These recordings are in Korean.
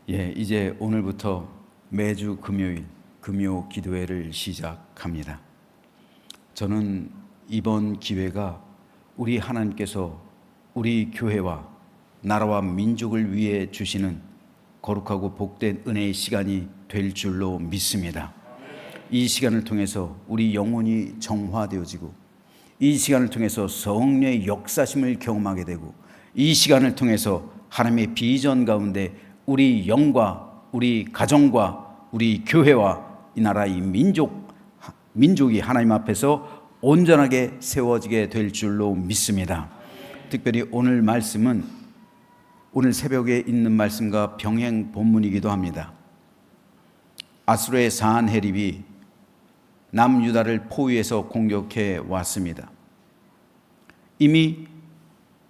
이제 오늘부터 매주 금요일 금요 기도회를 시작합니다. 저는 이번 기회가 우리 하나님께서 우리 교회와 나라와 민족을 위해 주시는 거룩하고 복된 은혜의 시간이 될 줄로 믿습니다. 이 시간을 통해서 우리 영혼이 정화되어지고, 이 시간을 통해서 성령의 역사심을 경험하게 되고, 이 시간을 통해서 하나님의 비전 가운데 우리 영과 우리 가정과 우리 교회와 이 나라 이 민족이 하나님 앞에서 온전하게 세워지게 될 줄로 믿습니다. 특별히 오늘 말씀은 오늘 새벽에 있는 말씀과 병행 본문이기도 합니다. 아수르의 산헤립이 남유다를 포위해서 공격해 왔습니다. 이미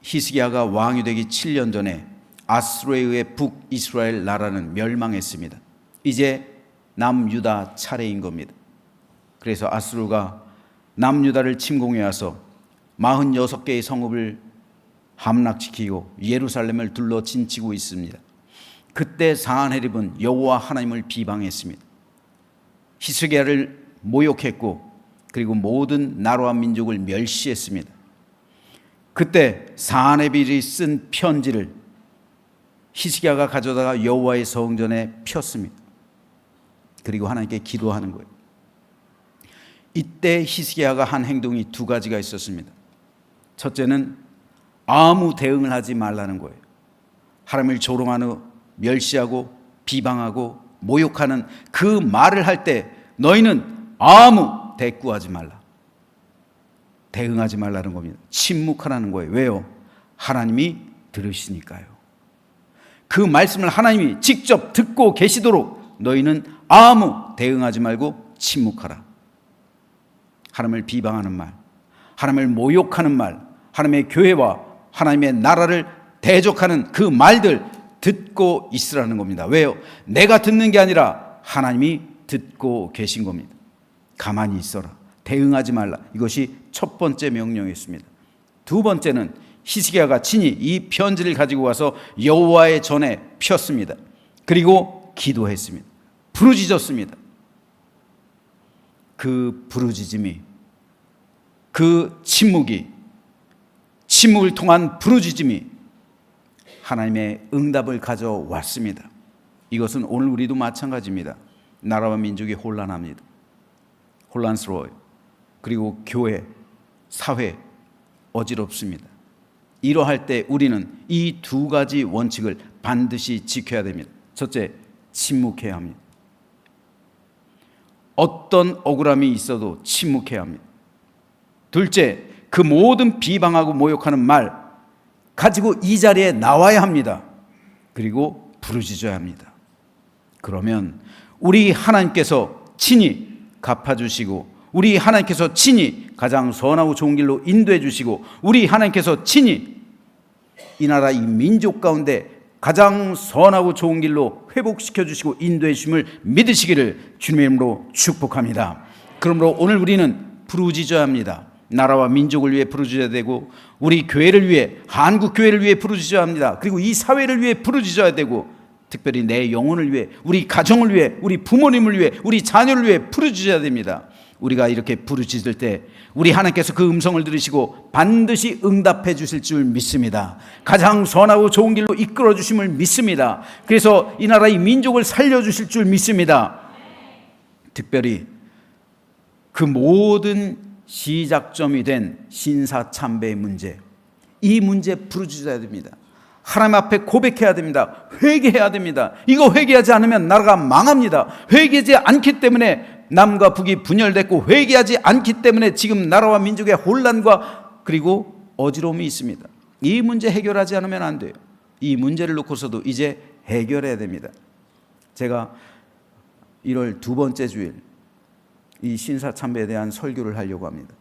히스기야가 왕이 되기 7년 전에 아수르에 의해 북이스라엘 나라는 멸망했습니다. 이제 남유다 차례인 겁니다. 그래서 아수르가 남유다를 침공해 와서 46개의 성읍을 함락시키고 예루살렘을 둘러 진치고 있습니다. 그때 산헤립은 여호와 하나님을 비방했습니다. 히스기야를 모욕했고, 그리고 모든 나라와 민족을 멸시했습니다. 그때 산헤립이 쓴 편지를 히스기야가 가져다가 여호와의 성전에 폈습니다. 그리고 하나님께 기도하는 거예요. 이때 히스기야가 한 행동이 두 가지가 있었습니다. 첫째는 아무 대응을 하지 말라는 거예요. 하나님을 조롱하는, 멸시하고 비방하고 모욕하는 그 말을 할 때 너희는 아무 대꾸하지 말라, 대응하지 말라는 겁니다. 침묵하라는 거예요. 왜요? 하나님이 들으시니까요. 그 말씀을 하나님이 직접 듣고 계시도록 너희는 아무 대응하지 말고 침묵하라. 하나님을 비방하는 말, 하나님을 모욕하는 말, 하나님의 교회와 하나님의 나라를 대적하는 그 말들 듣고 있으라는 겁니다. 왜요? 내가 듣는 게 아니라 하나님이 듣고 계신 겁니다. 가만히 있어라, 대응하지 말라. 이것이 첫 번째 명령이었습니다. 두 번째는 히스기야가 친히 이 편지를 가지고 와서 여호와의 전에 폈습니다. 그리고 기도했습니다. 부르짖었습니다. 그 부르짖음이, 그 침묵을 통한 부르짖음이 하나님의 응답을 가져왔습니다. 이것은 오늘 우리도 마찬가지입니다. 나라와 민족이 혼란합니다. 혼란스러워요. 그리고 교회, 사회 어지럽습니다. 이러할 때 우리는 이 두 가지 원칙을 반드시 지켜야 됩니다. 첫째, 침묵해야 합니다. 어떤 억울함이 있어도 침묵해야 합니다. 둘째, 그 모든 비방하고 모욕하는 말 가지고 이 자리에 나와야 합니다. 그리고 부르짖어야 합니다. 그러면 우리 하나님께서 친히 갚아주시고, 우리 하나님께서 친히 가장 선하고 좋은 길로 인도해 주시고, 우리 하나님께서 친히 이 나라 이 민족 가운데 가장 선하고 좋은 길로 회복시켜 주시고 인도해 주심을 믿으시기를 주님의 이름으로 축복합니다. 그러므로 오늘 우리는 부르짖어야 합니다. 나라와 민족을 위해 부르짖어야 되고, 우리 교회를 위해, 한국 교회를 위해 부르짖어야 합니다. 그리고 이 사회를 위해 부르짖어야 되고, 특별히 내 영혼을 위해, 우리 가정을 위해, 우리 부모님을 위해, 우리 자녀를 위해 부르짖어야 됩니다. 우리가 이렇게 부르짖을 때 우리 하나님께서 그 음성을 들으시고 반드시 응답해 주실 줄 믿습니다. 가장 선하고 좋은 길로 이끌어 주심을 믿습니다. 그래서 이 나라 이 민족을 살려주실 줄 믿습니다. 특별히 그 모든 시작점이 된 신사참배의 문제, 이 문제 부르짖어야 됩니다. 하나님 앞에 고백해야 됩니다. 회개해야 됩니다. 이거 회개하지 않으면 나라가 망합니다. 회개하지 않기 때문에 남과 북이 분열됐고, 회개하지 않기 때문에 지금 나라와 민족의 혼란과 그리고 어지러움이 있습니다. 이 문제 해결하지 않으면 안 돼요. 이 문제를 놓고서도 이제 해결해야 됩니다. 제가 1월 두 번째 주일 이 신사참배에 대한 설교를 하려고 합니다.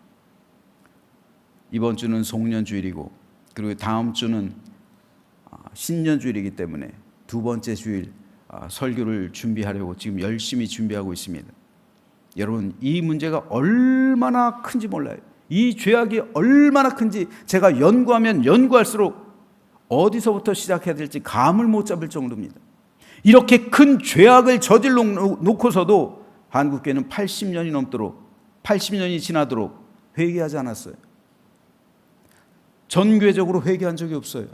이번 주는 송년주일이고, 그리고 다음 주는 신년주일이기 때문에 두 번째 주일 설교를 준비하려고 지금 열심히 준비하고 있습니다. 여러분, 이 문제가 얼마나 큰지 몰라요. 이 죄악이 얼마나 큰지 제가 연구하면 연구할수록 어디서부터 시작해야 될지 감을 못 잡을 정도입니다. 이렇게 큰 죄악을 저질러 놓고서도 한국교회는 80년이 지나도록 회개하지 않았어요. 전교회적으로 회개한 적이 없어요.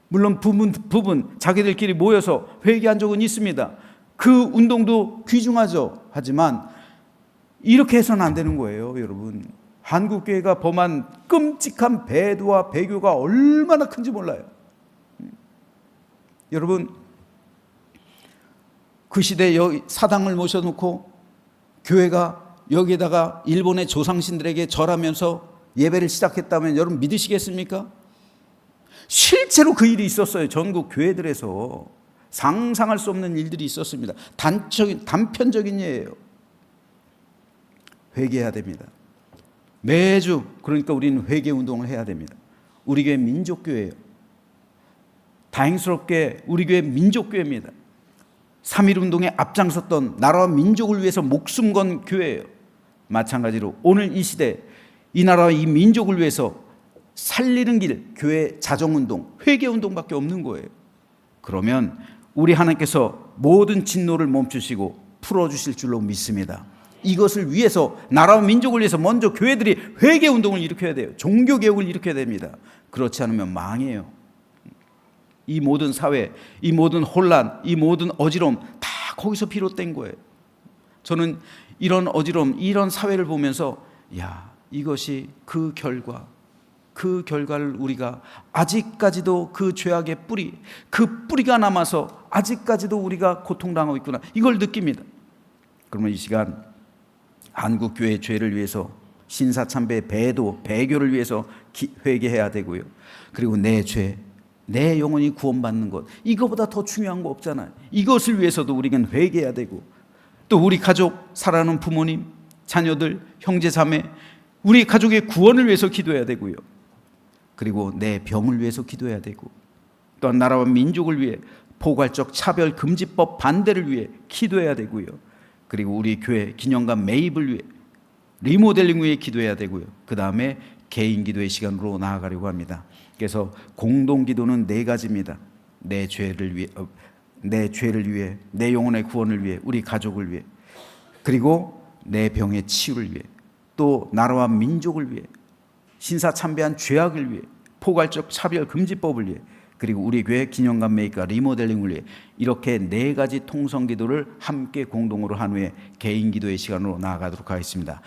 물론 부분 자기들끼리 모여서 회개한 적은 있습니다. 그 운동도 귀중하죠. 하지만 이렇게 해서는 안 되는 거예요, 여러분. 한국교회가 범한 끔찍한 배도와 배교가 얼마나 큰지 몰라요. 여러분, 그 시대에 사당을 모셔놓고 교회가 여기에다가 일본의 조상신들에게 절하면서 예배를 시작했다면 여러분 믿으시겠습니까? 실제로 그 일이 있었어요. 전국 교회들에서 상상할 수 없는 일들이 있었습니다. 단편적인 예예요. 회개해야 됩니다. 매주 그러니까 우리는 회개 운동을 해야 됩니다. 우리 교회 민족교회예요. 다행스럽게 우리 교회 민족교회입니다. 3.1운동에 앞장섰던 나라와 민족을 위해서 목숨 건 교회예요. 마찬가지로 오늘 이 시대 이 나라와 이 민족을 위해서 살리는 길, 교회 자정운동, 회개운동밖에 없는 거예요. 그러면 우리 하나님께서 모든 진노를 멈추시고 풀어주실 줄로 믿습니다. 이것을 위해서 나라와 민족을 위해서 먼저 교회들이 회개운동을 일으켜야 돼요. 종교개혁을 일으켜야 됩니다. 그렇지 않으면 망해요. 이 모든 사회, 이 모든 혼란, 이 모든 어지러움 다 거기서 비롯된 거예요. 저는 이런 어지러움, 이런 사회를 보면서 이것이 그 결과를 우리가 아직까지도 그 죄악의 뿌리, 그 뿌리가 남아서 아직까지도 우리가 고통당하고 있구나, 이걸 느낍니다. 그러면 이 시간 한국교회의 죄를 위해서, 신사참배의 배도, 배교를 위해서 회개해야 되고요. 그리고 내 죄, 내 영혼이 구원받는 것, 이거보다 더 중요한 거 없잖아요. 이것을 위해서도 우리는 회개해야 되고, 또 우리 가족, 사랑하는 부모님, 자녀들, 형제 자매, 우리 가족의 구원을 위해서 기도해야 되고요. 그리고 내 병을 위해서 기도해야 되고, 또한 나라와 민족을 위해 포괄적 차별 금지법 반대를 위해 기도해야 되고요. 그리고 우리 교회 기념관 매입을 위해, 리모델링 위해 기도해야 되고요. 그 다음에 개인 기도의 시간으로 나아가려고 합니다. 그래서 공동 기도는 4가지입니다. 내 죄를 위해, 내 영혼의 구원을 위해, 우리 가족을 위해, 그리고 내 병의 치유를 위해, 또 나라와 민족을 위해, 신사참배한 죄악을 위해, 포괄적 차별 금지법을 위해, 그리고 우리 교회 기념관 매입과 리모델링을 위해, 이렇게 4가지 통성 기도를 함께 공동으로 한 후에 개인 기도의 시간으로 나아가도록 하겠습니다.